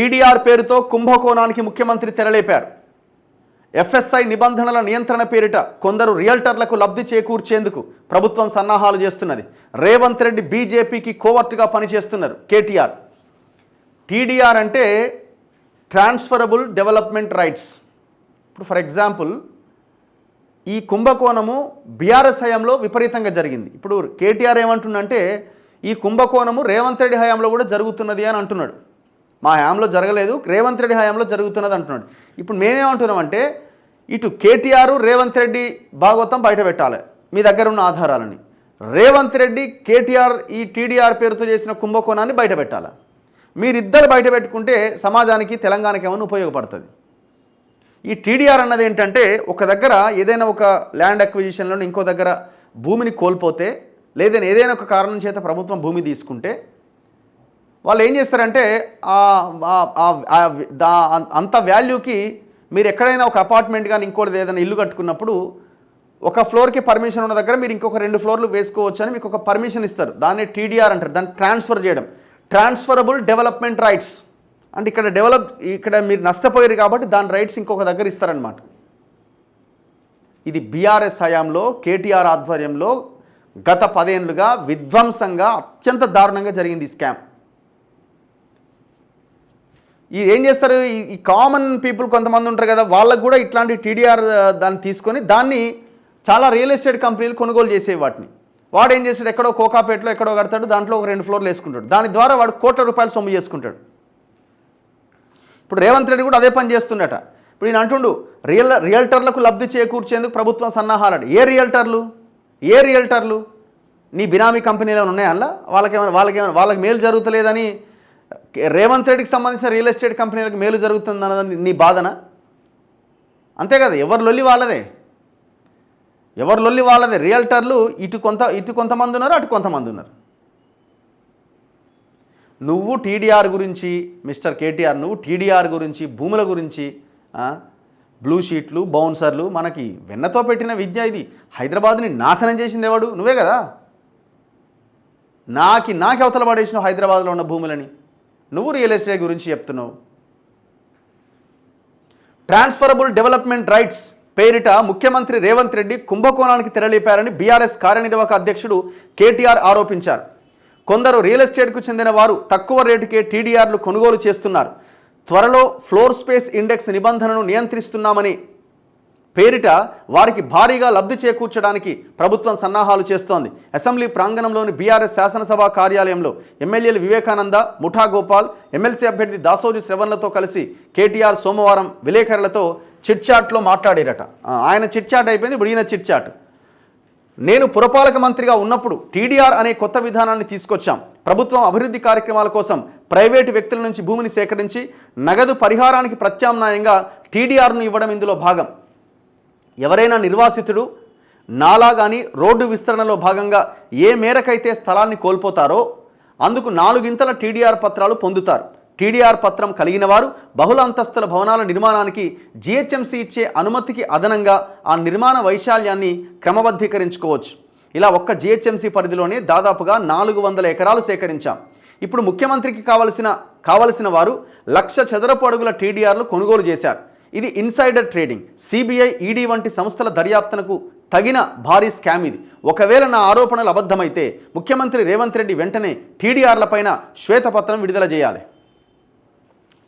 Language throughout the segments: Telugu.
టీడీఆర్ పేరుతో కుంభకోణానికి ముఖ్యమంత్రి తెరలేపారు. ఎఫ్ఎస్ఐ నిబంధనల నియంత్రణ పేరిట కొందరు రియల్టర్లకు లబ్ధి చేకూర్చేందుకు ప్రభుత్వం సన్నాహాలు చేస్తున్నది. రేవంత్ రెడ్డి బీజేపీకి కోవర్టుగా పనిచేస్తున్నారు. కేటీఆర్ టీడీఆర్ అంటే ట్రాన్స్ఫరబుల్ డెవలప్మెంట్ రైట్స్. ఇప్పుడు ఫర్ ఎగ్జాంపుల్ ఈ కుంభకోణము బీఆర్ఎస్ హయాంలో విపరీతంగా జరిగింది. ఇప్పుడు కేటీఆర్ ఏమంటుండంటే ఈ కుంభకోణము రేవంత్ రెడ్డి హయాంలో కూడా జరుగుతున్నది అని అంటున్నాడు. మా హయాంలో జరగలేదు, రేవంత్ రెడ్డి హయాంలో జరుగుతున్నది అంటున్నాడు. ఇప్పుడు మేమేమంటున్నామంటే ఇటు కేటీఆర్ రేవంత్ రెడ్డి భాగవతం బయట పెట్టాలి మీ దగ్గర ఉన్న ఆధారాలని. రేవంత్ రెడ్డి కేటీఆర్ ఈ టీడీఆర్ పేరుతో చేసిన కుంభకోణాన్ని బయట పెట్టాలి. మీరిద్దరు బయట పెట్టుకుంటే సమాజానికి తెలంగాణకి ఏమైనా ఉపయోగపడుతుంది. ఈ టీడీఆర్ అన్నది ఏంటంటే ఒక దగ్గర ఏదైనా ఒక ల్యాండ్ అక్విజిషన్లో ఇంకో దగ్గర భూమిని కోల్పోతే లేదని ఏదైనా ఒక కారణం చేత ప్రభుత్వం భూమి తీసుకుంటే వాళ్ళు ఏం చేస్తారంటే అంత వాల్యూకి మీరు ఎక్కడైనా ఒక అపార్ట్మెంట్ కానీ ఇంకోటి ఏదైనా ఇల్లు కట్టుకున్నప్పుడు ఒక ఫ్లోర్కి పర్మిషన్ ఉన్న దగ్గర మీరు ఇంకొక 2 ఫ్లోర్లు వేసుకోవచ్చు అని మీకు ఒక పర్మిషన్ ఇస్తారు. దాన్ని టీడీఆర్ అంటారు. దాన్ని ట్రాన్స్ఫర్ చేయడం, ట్రాన్స్ఫరబుల్ డెవలప్మెంట్ రైట్స్. అంటే ఇక్కడ మీరు నష్టపోయారు కాబట్టి దాని రైట్స్ ఇంకొక దగ్గర ఇస్తారనమాట. ఇది బీఆర్ఎస్ హయాంలో కేటీఆర్ ఆధ్వర్యంలో గత 10 ఏళ్లుగా విధ్వంసంగా అత్యంత దారుణంగా జరిగింది ఈ స్కామ్. ఇది ఏం చేస్తారు, ఈ కామన్ పీపుల్ కొంతమంది ఉంటారు కదా, వాళ్ళకు కూడా ఇట్లాంటి టీడీఆర్ దాన్ని తీసుకొని దాన్ని చాలా రియల్ ఎస్టేట్ కంపెనీలు కొనుగోలు చేసే వాటిని. వాడు ఏం చేస్తాడు, ఎక్కడో కోకాపేటలో ఎక్కడో కడతాడు, దాంట్లో ఒక 2 ఫ్లోర్లు వేసుకుంటాడు. దాని ద్వారా వాడు కోట్ల రూపాయలు సొమ్ము చేసుకుంటాడు. ఇప్పుడు రేవంత్ రెడ్డి కూడా అదే పని చేస్తుండట. ఇప్పుడు ఈయన అంటుండు రియల్టర్లకు లబ్ధి చేకూర్చేందుకు ప్రభుత్వం సన్నాహాలట. ఏ రియల్టర్లు నీ బినామీ కంపెనీలు ఉన్నాయా? అలా వాళ్ళకి మేలు జరుగుతలేదని రేవంత్ రెడ్డికి సంబంధించిన రియల్ ఎస్టేట్ కంపెనీలకు మేలు జరుగుతుంది అన్నదని నీ బాధన? అంతే కదా, ఎవరి లొల్లి వాళ్ళదే. రియల్టర్లు ఇటు కొంతమంది ఉన్నారు, అటు కొంతమంది ఉన్నారు. నువ్వు టీడీఆర్ గురించి మిస్టర్ కేటీఆర్, నువ్వు టీడీఆర్ గురించి, భూముల గురించి, బ్లూ షీట్లు, బౌన్సర్లు, మనకి వెన్నతో పెట్టిన విద్య ఇది. హైదరాబాద్ని నాశనం చేసింది ఎవడు? నువ్వే కదా. నాకి అవతల పడేసినావు హైదరాబాద్లో ఉన్న భూములని. నువ్వు రియల్ ఎస్టేట్ గురించి చెప్తున్నావు. ట్రాన్స్ఫరబుల్ డెవలప్మెంట్ రైట్స్ పేరిట ముఖ్యమంత్రి రేవంత్ రెడ్డి కుంభకోణానికి తెరలేపారని బీఆర్ఎస్ కార్యనిర్వాహక అధ్యక్షుడు కేటీఆర్ ఆరోపించారు. కొందరు రియల్ ఎస్టేట్కు చెందిన వారు తక్కువ రేటుకే టీడీఆర్లు కొనుగోలు చేస్తున్నారు. త్వరలో ఫ్లోర్ స్పేస్ ఇండెక్స్ నిబంధనను నియంత్రిస్తున్నామని పేరిట వారికి భారీగా లబ్ధి చేకూర్చడానికి ప్రభుత్వం సన్నాహాలు చేస్తోంది. అసెంబ్లీ ప్రాంగణంలోని బీఆర్ఎస్ శాసనసభ కార్యాలయంలో ఎమ్మెల్యేలు వివేకానంద, ముఠా గోపాల్, ఎమ్మెల్సీ అభ్యర్థి దాసోజు శ్రవణ్లతో కలిసి కేటీఆర్ సోమవారం విలేకరులతో చిట్చాట్లో మాట్లాడారట. ఆయన చిట్చాట్ అయిపోయింది, ఇప్పుడు ఈయన చిట్చాట్. నేను పురపాలక మంత్రిగా ఉన్నప్పుడు టీడీఆర్ అనే కొత్త విధానాన్ని తీసుకొచ్చాం. ప్రభుత్వం అభివృద్ధి కార్యక్రమాల కోసం ప్రైవేటు వ్యక్తుల నుంచి భూమిని సేకరించి నగదు పరిహారానికి ప్రత్యామ్నాయంగా టీడీఆర్ను ఇవ్వడం ఇందులో భాగం. ఎవరైనా నిర్వాసితుడు నాలా కానీ రోడ్డు విస్తరణలో భాగంగా ఏ మేరకైతే స్థలాన్ని కోల్పోతారో అందుకు 4 ఇంతల టీడీఆర్ పత్రాలు పొందుతారు. టీడీఆర్ పత్రం కలిగిన వారు బహుళ అంతస్తుల భవనాల నిర్మాణానికి జీహెచ్ఎంసీ ఇచ్చే అనుమతికి అదనంగా ఆ నిర్మాణ వైశాల్యాన్ని క్రమబద్ధీకరించుకోవచ్చు. ఇలా ఒక్క జీహెచ్ఎంసీ పరిధిలోనే దాదాపుగా 400 ఎకరాలు సేకరించాం. ఇప్పుడు ముఖ్యమంత్రికి కావలసిన వారు 1,00,000 చదరపు అడుగుల టీడీఆర్లు కొనుగోలు చేశారు. ఇది ఇన్సైడర్ ట్రేడింగ్. సిబిఐ, ఈడీ వంటి సంస్థల దర్యాప్తునకు తగిన భారీ స్కామ్ ఇది. ఒకవేళ నా ఆరోపణలు అబద్ధమైతే ముఖ్యమంత్రి రేవంత్ రెడ్డి వెంటనే టీడీఆర్లపైన శ్వేతపత్రం విడుదల చేయాలి.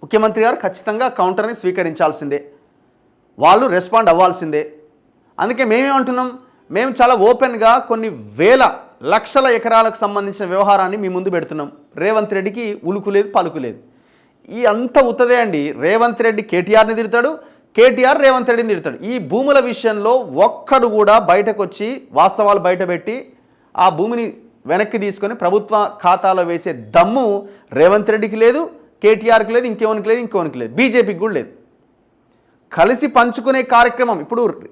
ముఖ్యమంత్రి గారు ఖచ్చితంగా కౌంటర్ని స్వీకరించాల్సిందే, వాళ్ళు రెస్పాండ్ అవ్వాల్సిందే. అందుకే మేమేమంటున్నాం, మేము చాలా ఓపెన్గా కొన్ని వేల లక్షల ఎకరాలకు సంబంధించిన వ్యవహారాన్ని మీ ముందు పెడుతున్నాం. రేవంత్ రెడ్డికి ఉలుకు లేదు, పలుకు లేదు. ఈ అంత ఉత్తదే అండి. రేవంత్ రెడ్డి కేటీఆర్ని తిడతాడు, కేటీఆర్ రేవంత్ రెడ్డిని తిడతాడు. ఈ భూముల విషయంలో ఒక్కడు కూడా బయటకు వచ్చి వాస్తవాలు బయటపెట్టి ఆ భూమిని వెనక్కి తీసుకొని ప్రభుత్వ ఖాతాలో వేసే దమ్ము రేవంత్ రెడ్డికి లేదు, కేటీఆర్కి లేదు, ఇంకోనికి లేదు, బీజేపీకి కూడా లేదు. కలిసి పంచుకునే కార్యక్రమం.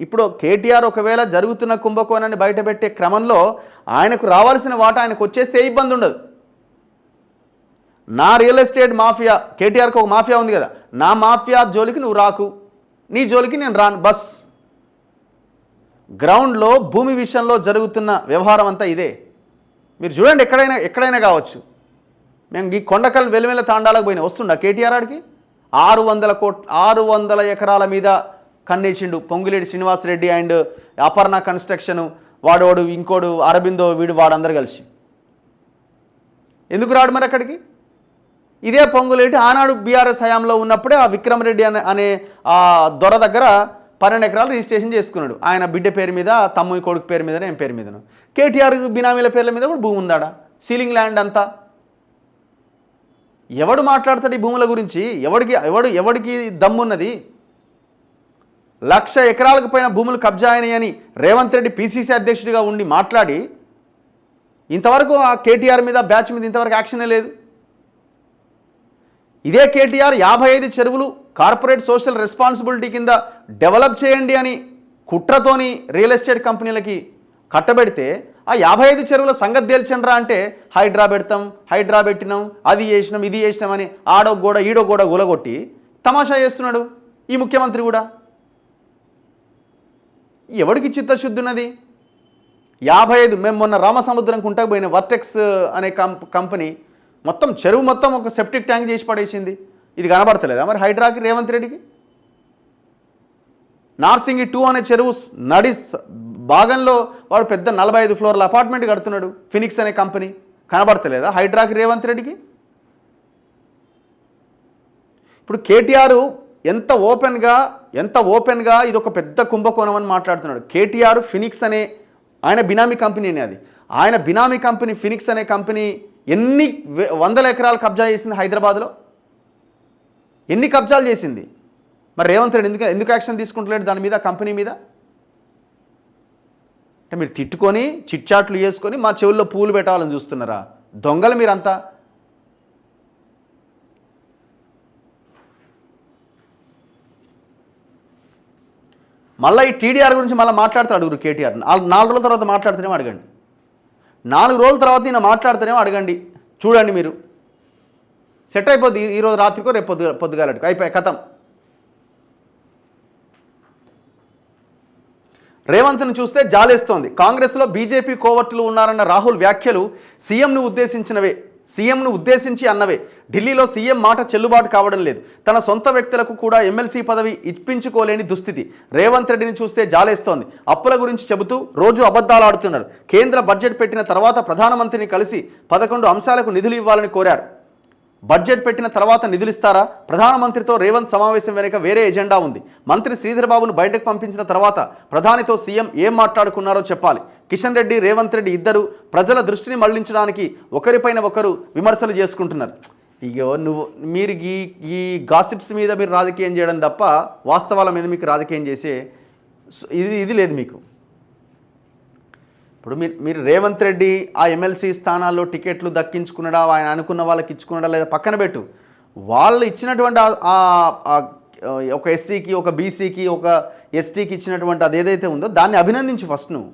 ఇప్పుడు కేటీఆర్ ఒకవేళ జరుగుతున్న కుంభకోణాన్ని బయటపెట్టే క్రమంలో ఆయనకు రావాల్సిన వాటా ఆయనకు వచ్చేస్తే ఏ ఇబ్బంది ఉండదు. నా రియల్ ఎస్టేట్ మాఫియా, కేటీఆర్కి ఒక మాఫియా ఉంది కదా, నా మాఫియా జోలికి నువ్వు రాకు, నీ జోలికి నేను రాను, బస్. గ్రౌండ్లో భూమి విషయంలో జరుగుతున్న వ్యవహారం అంతా ఇదే. మీరు చూడండి, ఎక్కడైనా కావచ్చు. మేము ఈ కొండకల్ వెలువెల తాండాలకు పోయినా వస్తుండా కేటీఆర్ ఆడికి? 600 ఎకరాల మీద కన్నేసిండు పొంగులేటి శ్రీనివాసరెడ్డి అండ్ అపర్ణ కన్స్ట్రక్షన్ వాడోడు ఇంకోడు అరబిందో వీడు వాడందరూ కలిసి. ఎందుకు రాడు మరి అక్కడికి? ఇదే పొంగులేటి ఆనాడు బీఆర్ఎస్ హయాంలో ఉన్నప్పుడే ఆ విక్రమరెడ్డి అనే ఆ దొర దగ్గర 12 ఎకరాలు రిజిస్ట్రేషన్ చేసుకున్నాడు. ఆయన బిడ్డ పేరు మీద, తమ్ముని కొడుకు పేరు మీద, నేను పేరు మీదను. కేటీఆర్ బినామీల పేర్ల మీద కూడా భూమి ఉందాడా, సీలింగ్ ల్యాండ్ అంతా. ఎవడు మాట్లాడతాడు ఈ భూముల గురించి? ఎవడికి దమ్మున్నది? 1,00,000 ఎకరాలకు పైన భూములు కబ్జా అయినాయని రేవంత్ రెడ్డి పీసీసీ అధ్యక్షుడిగా ఉండి మాట్లాడి ఇంతవరకు ఆ కేటీఆర్ మీద బ్యాచ్ మీద ఇంతవరకు యాక్షనే లేదు. ఇదే కేటీఆర్ 55 చెరువులు కార్పొరేట్ సోషల్ రెస్పాన్సిబిలిటీ కింద డెవలప్ చేయండి అని కుట్రతోని రియల్ ఎస్టేట్ కంపెనీలకి కట్టబెడితే ఆ 55 చెరువుల సంగతి తేల్చండ్రా అంటే హైడ్రా పెడతాం, హైడ్రా పెట్టినాం, అది చేసినాం, ఇది చేసినామని ఆడో గోడ ఈడో గోడ గులగొట్టి తమాషా చేస్తున్నాడు ఈ ముఖ్యమంత్రి కూడా. ఎవడికి చిత్తశుద్ధి ఉన్నది? 55 మేము మొన్న రామసముద్రం కుంటకు పోయిన వర్టెక్స్ అనే కంపెనీ మొత్తం చెరువు మొత్తం ఒక సెప్టిక్ ట్యాంక్ చేసి పడేసింది. ఇది కనబడతలేదా మరి హైడ్రాకి, రేవంత్ రెడ్డికి? నార్సింగి 2 అనే చెరువు నడి భాగంలో వాడు పెద్ద 45 ఫ్లోర్ల అపార్ట్మెంట్ కడుతున్నాడు ఫినిక్స్ అనే కంపెనీ. కనబడతలేదా హైడ్రాకి, రేవంత్ రెడ్డికి? ఇప్పుడు కేటీఆర్ ఎంత ఓపెన్గా ఇది ఒక పెద్ద కుంభకోణం అని మాట్లాడుతున్నాడు. కేటీఆర్ ఫినిక్స్ అనే ఆయన బినామీ కంపెనీనే, అది ఆయన బినామీ కంపెనీ ఫినిక్స్ అనే కంపెనీ ఎన్ని 100 ఎకరాలు కబ్జా చేసింది హైదరాబాద్లో? ఎన్ని కబ్జాలు చేసింది? మరి రేవంత్ రెడ్డి ఎందుకు యాక్షన్ తీసుకుంటలేడు దాని మీద, కంపెనీ మీద? అంటే మీరు తిట్టుకొని చిట్చాట్లు చేసుకొని మా చెవుల్లో పూలు పెట్టాలని చూస్తున్నారా? దొంగలు మీరంతా. మళ్ళీ ఈ టీడీఆర్ గురించి మళ్ళీ మాట్లాడతాడు కేటీఆర్. 4 రోజుల తర్వాత మాట్లాడుతూనేమో అడగండి. 4 రోజుల తర్వాత నేను మాట్లాడుతూనేమో అడగండి. చూడండి మీరు సెట్ అయిపోద్ది. ఈరోజు రాత్రికో రేపు పొద్దుగాలటికో అయిపోయి కథం. రేవంత్ను చూస్తే జాలేస్తోంది. కాంగ్రెస్లో బీజేపీ కోవర్టులు ఉన్నారన్న రాహుల్ వ్యాఖ్యలు సీఎంను ఉద్దేశించి అన్నవే. ఢిల్లీలో సీఎం మాట చెల్లుబాటు కావడం లేదు. తన సొంత వ్యక్తులకు కూడా ఎమ్మెల్సీ పదవి ఇప్పించుకోలేని దుస్థితి. రేవంత్ రెడ్డిని చూస్తే జాలేస్తోంది. అప్పుల గురించి చెబుతూ రోజు అబద్ధాలు ఆడుతున్నారు. కేంద్ర బడ్జెట్ పెట్టిన తర్వాత ప్రధానమంత్రిని కలిసి 11 అంశాలకు నిధులు ఇవ్వాలని కోరారు. బడ్జెట్ పెట్టిన తర్వాత నిధులిస్తారా? ప్రధానమంత్రితో రేవంత్ సమావేశం వెనుక వేరే ఎజెండా ఉంది. మంత్రి శ్రీధర్ బాబును బయటకు పంపించిన తర్వాత ప్రధానితో సీఎం ఏం మాట్లాడుకున్నారో చెప్పాలి. కిషన్ రెడ్డి, రేవంత్ రెడ్డి ఇద్దరు ప్రజల దృష్టిని మళ్లించడానికి ఒకరిపైన ఒకరు విమర్శలు చేసుకుంటున్నారు. మీరు ఈ గాసిప్స్ మీద మీరు రాజకీయం చేయడం తప్ప వాస్తవాల మీద మీకు రాజకీయం చేసే ఇది లేదు మీకు. ఇప్పుడు మీరు రేవంత్ రెడ్డి ఆ ఎమ్మెల్సీ స్థానాల్లో టికెట్లు దక్కించుకున్నాడా, ఆయన అనుకున్న వాళ్ళకి ఇచ్చుకున్నాడా లేదా పక్కన పెట్టు. వాళ్ళు ఇచ్చినటువంటి ఒక ఎస్సీకి, ఒక బీసీకి, ఒక ఎస్టీకి ఇచ్చినటువంటి అది ఏదైతే ఉందో దాన్ని అభినందించు ఫస్ట్ నువ్వు.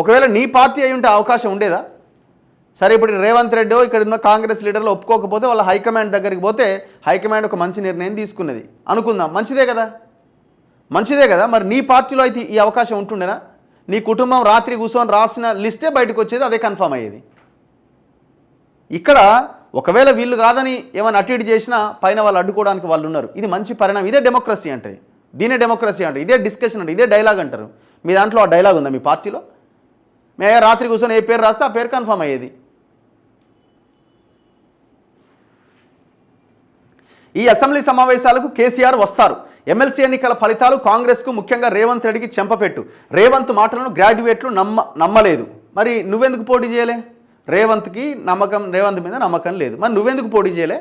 ఒకవేళ నీ పార్టీ అయి ఉంటే అవకాశం ఉండేదా? సరే, ఇప్పుడు రేవంత్ రెడ్డి ఇక్కడ ఉన్న కాంగ్రెస్ లీడర్లు ఒప్పుకోకపోతే వాళ్ళ హైకమాండ్ దగ్గరికి పోతే హైకమాండ్ ఒక మంచి నిర్ణయం తీసుకున్నది అనుకుందాం, మంచిదే కదా. మరి నీ పార్టీలో అయితే ఈ అవకాశం ఉంటుండేనా? నీ కుటుంబం రాత్రి కూర్చొని రాసిన లిస్టే బయటకు వచ్చేది, అదే కన్ఫర్మ్ అయ్యేది. ఇక్కడ ఒకవేళ వీళ్ళు కాదని ఏమైనా అటు ఇటు చేసినా పైన వాళ్ళు అడ్డుకోవడానికి వాళ్ళు ఉన్నారు. ఇది మంచి పరిణామం. ఇదే డెమోక్రసీ అంటే, దీనే డెమోక్రసీ అంటే, ఇదే డిస్కషన్ అంటే, ఇదే డైలాగ్ అంటారు. మీ దాంట్లో ఆ డైలాగ్ ఉందా మీ పార్టీలో? మే రాత్రి కూర్చొని ఏ పేరు రాస్తే ఆ పేరు కన్ఫర్మ్ అయ్యేది. ఈ అసెంబ్లీ సమావేశాలకు కేసీఆర్ వస్తారు. ఎమ్మెల్సీ ఎన్నికల ఫలితాలు కాంగ్రెస్కు, ముఖ్యంగా రేవంత్ రెడ్డికి చెంపపెట్టు. రేవంత్ మాటలను గ్రాడ్యుయేట్లు నమ్మలేదు. మరి నువ్వెందుకు పోటీ చేయలే? రేవంత్ మీద నమ్మకం లేదు. మరి నువ్వెందుకు పోటీ చేయలే?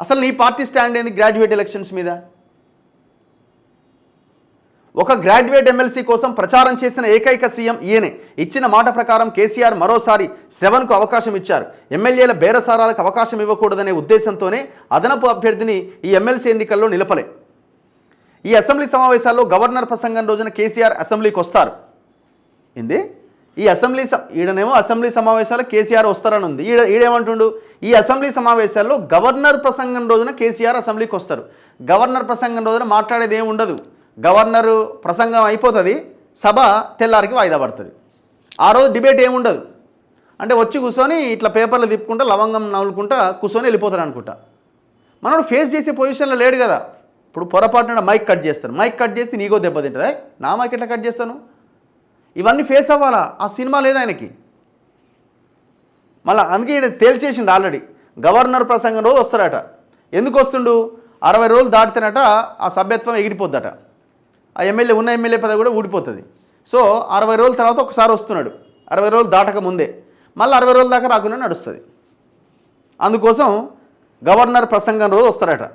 అసలు నీ పార్టీ స్టాండ్ ఏంది గ్రాడ్యుయేట్ ఎలక్షన్స్ మీద? ఒక గ్రాడ్యుయేట్ ఎమ్మెల్సీ కోసం ప్రచారం చేసిన ఏకైక సీఎం ఈయనే. ఇచ్చిన మాట ప్రకారం కేసీఆర్ మరోసారి శ్రవణ్కు అవకాశం ఇచ్చారు. ఎమ్మెల్యేల బేరసారాలకు అవకాశం ఇవ్వకూడదనే ఉద్దేశంతోనే అదనపు అభ్యర్థిని ఈ ఎమ్మెల్సీ ఎన్నికల్లో నిలపలే. ఈ అసెంబ్లీ సమావేశాల్లో గవర్నర్ ప్రసంగం రోజున కేసీఆర్ అసెంబ్లీకి వస్తారు. ఈడనేమో అసెంబ్లీ సమావేశాలు కేసీఆర్ వస్తారని ఉంది. ఈడేమంటుండు, ఈ అసెంబ్లీ సమావేశాల్లో గవర్నర్ ప్రసంగం రోజున కేసీఆర్ అసెంబ్లీకి వస్తారు. గవర్నర్ ప్రసంగం రోజున మాట్లాడేది ఏమి ఉండదు. గవర్నరు ప్రసంగం అయిపోతుంది, సభ తెల్లారికి వాయిదా పడుతుంది. ఆ రోజు డిబేట్ ఏముండదు. అంటే వచ్చి కూర్చొని ఇట్లా పేపర్లు తిప్పుకుంటా లవంగం నవ్వులుకుంటా కూర్చొని వెళ్ళిపోతాడు అనుకుంటా. మనోడు ఫేస్ చేసే పొజిషన్లో లేడు కదా. ఇప్పుడు పొరపాటున మైక్ కట్ చేస్తాను, మైక్ కట్ చేస్తే నీకో దెబ్బతింటుంది. నా మైక్ ఎట్లా కట్ చేస్తాను? ఇవన్నీ ఫేస్ అవ్వాలా? ఆ సినిమా లేదు ఆయనకి. మళ్ళీ అందుకే ఈయన తేల్చేసిండు ఆల్రెడీ. గవర్నర్ ప్రసంగం రోజు వస్తాడట. ఎందుకు వస్తుండు? 60 రోజులు దాటితేనట ఆ సభ్యత్వం ఎగిరిపోద్దట. ఆ ఎమ్మెల్యే ఉన్న ఎమ్మెల్యే పదవి కూడా ఊడిపోతుంది. సో 60 రోజుల తర్వాత ఒకసారి వస్తున్నాడు, 60 రోజులు దాటక ముందే. మళ్ళీ 60 రోజుల దాకా రాకుండా నడుస్తుంది. అందుకోసం గవర్నర్ ప్రసంగం రోజు వస్తారట.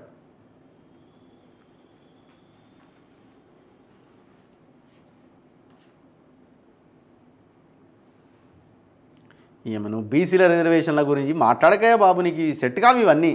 నువ్వు బీసీల రిజర్వేషన్ల గురించి మాట్లాడకాయ బాబు, నీకు సెట్ కావు ఇవన్నీ.